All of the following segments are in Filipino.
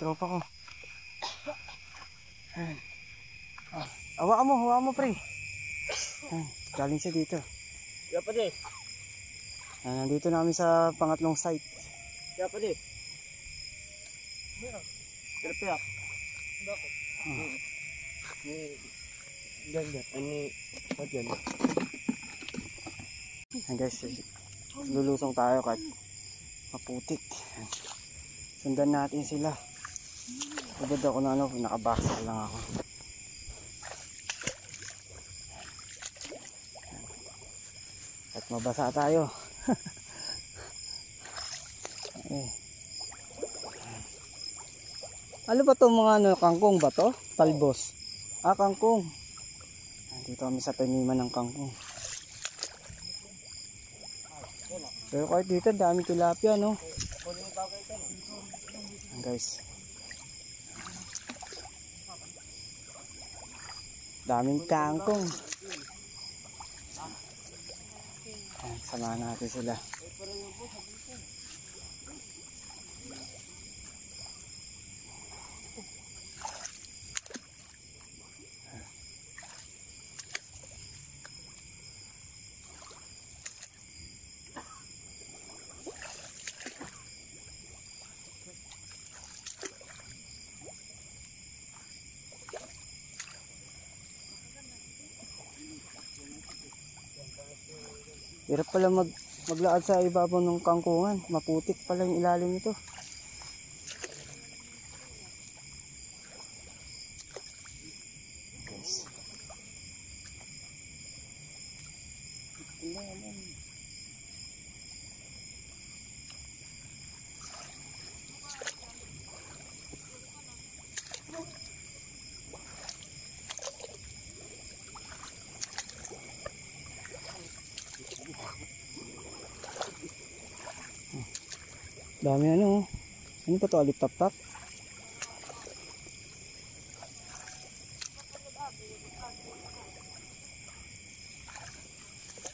tropa ko. Hawakan mo pre. Galing siya dito. Kaya pa di. Nandito namin sa pangatlong site. Kaya pa di. Kaya. Bakit? Ganda. Yan. Guys, lulusong tayo kahit maputik. Sundan natin sila. Ubod ako na nakabaksak lang ako. At mabasa tayo. Ano ba to mga kangkong ba to? Talbos. Kangkong. Dito kami sa taniman ng kangkong. Pero kahit dito daming tilapia, no? Guys. Daming kangkong. Samahan natin sila. Hirap pala maglaad sa ibabaw ng kangkungan. Maputik pala yung ilalim nito. Guys. Dami ano pa to, alip tap-tap.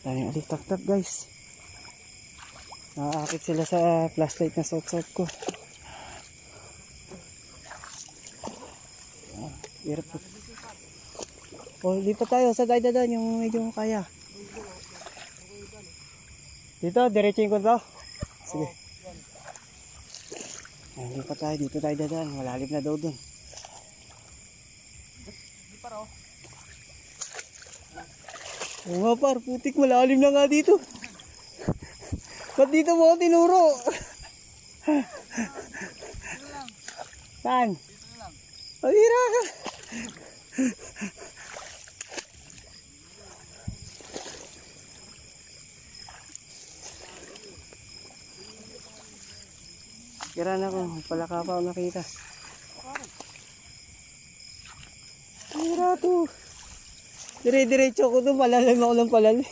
Dami alip tap-tap guys. Nakaakit sila sa flashlight na sot-sot ko. Hirap po. Lipat tayo sa daydadan yung medyo kaya. Dito, diretsuin ko to. Sige. Hindi pa tayo, dito tayo dadaan. Malalim na daw dun. Oo nga par, putik, malalim na nga dito. Ba't dito mo ako tinuro? Saan? Pahira ka. Kira na ko, palaka pa ako nakita. Kira to. Dire-diretso ko to, palalim ako ng palalim.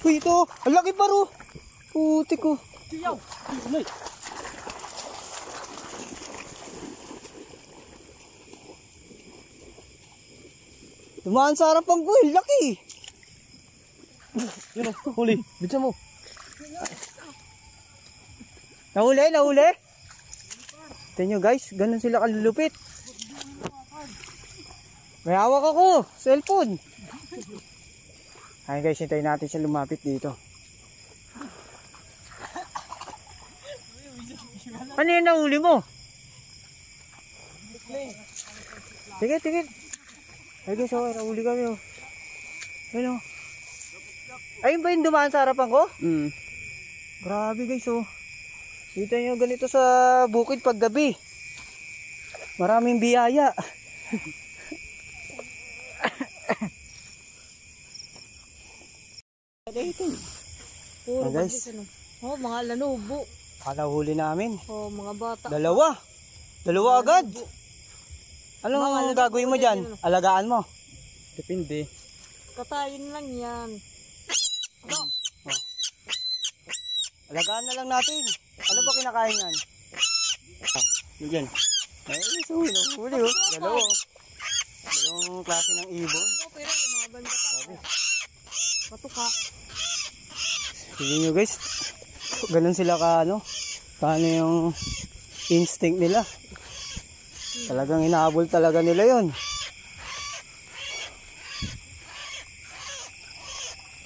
Uy, ito, ang laki paro. Putik ko. Dumaan sa harapan ko, laki. Yun o, huli. Bitsa mo. Nahuli? Tignan nyo guys, ganun sila kalulupit. May hawak ako, cellphone. Ayun guys, hintayin natin siya lumapit dito. Ano yung nahuli mo? Tigil. Ay guys, nahuli kami oh. Ayun oh. Ayun ba yung dumaan sa harapan ko? Grabe guys oh. Kita nyo ganito sa bukid pag gabi. Maraming biyaya. Puro guys. Oh, mga lanubo. Kalahuli namin. Oh, mga bata. Dalawa agad. Anong gagawin mo dyan? Alagaan mo? Depende. Katayin lang yan. Alagaan na lang natin. Ano ba kinakain yan? Yan. Ay, huli oh. Dalawang klase ng ibon. Pero yung mga banda pa. Patuka. Sige nyo guys, ganun sila ka ano, paano yung instinct nila. Talagang inaabol talaga nila yon.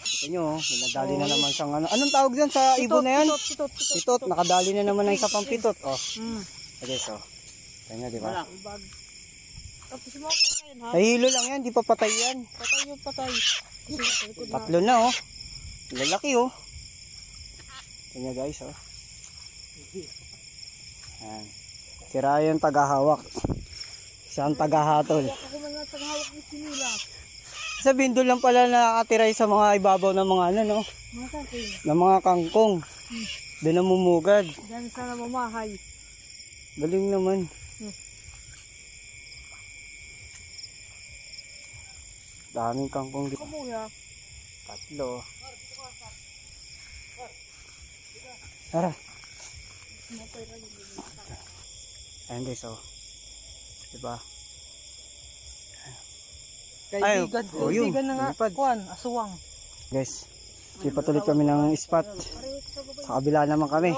Kita nyo, nadali na naman siyang ano. Anong tawag dyan sa ibon na yan? Pitot. Pitot, nakadali na naman ng isa pang pitot. Oh, okay, so. Kanya, di ba? Ibag. Tapos mo ako ngayon ha. Nahilo lang yan, di pa patay yan. Patay yung patay. Kasi sa likod na. Tatlo na oh. Lalaki oh. Kanya guys oh. Yan. Si Ryan tagahawak. Siya ang tagahatol. Ako man nga tagahawak ng sinila. Sa bindol lang pala nakakatira sa mga ibabaw ng mga ano no. Mga sakin. Ng mga kangkong. Doon namumugad. Diyan sana mamahay. Galing naman. Daming kangkong dito. Kamuya. Tatlo. Tara. Ayan guys oh. Diba? Kaibigan. oh, yun. Kaibigan na nga. Lipad. Kuan, aswang. Guys, lipat ulit kami ng spot. Sa kabila naman kami.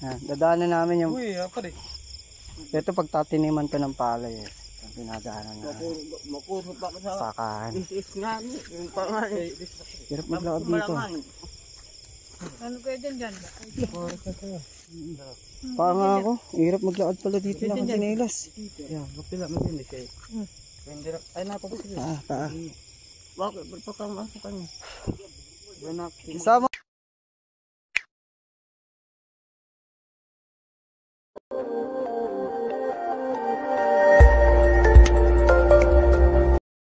Yan, dadaanan namin yung... Uy, apa rin? Ito pagtatiniman to ng palay eh. Ang pinadaanan na Makurot pa ka sa... sakahan. This is nga ni. Yung pangalan. Hirap maglakad dito. Ano kayo dyan? Panga ako. Hirap maglakad pala dito na ng sinelas. Yan, kapila mo din siya. Hindi na... Ay, napapasili. Paa. Bakit? Ba't pa kang masok ka niya? Sama.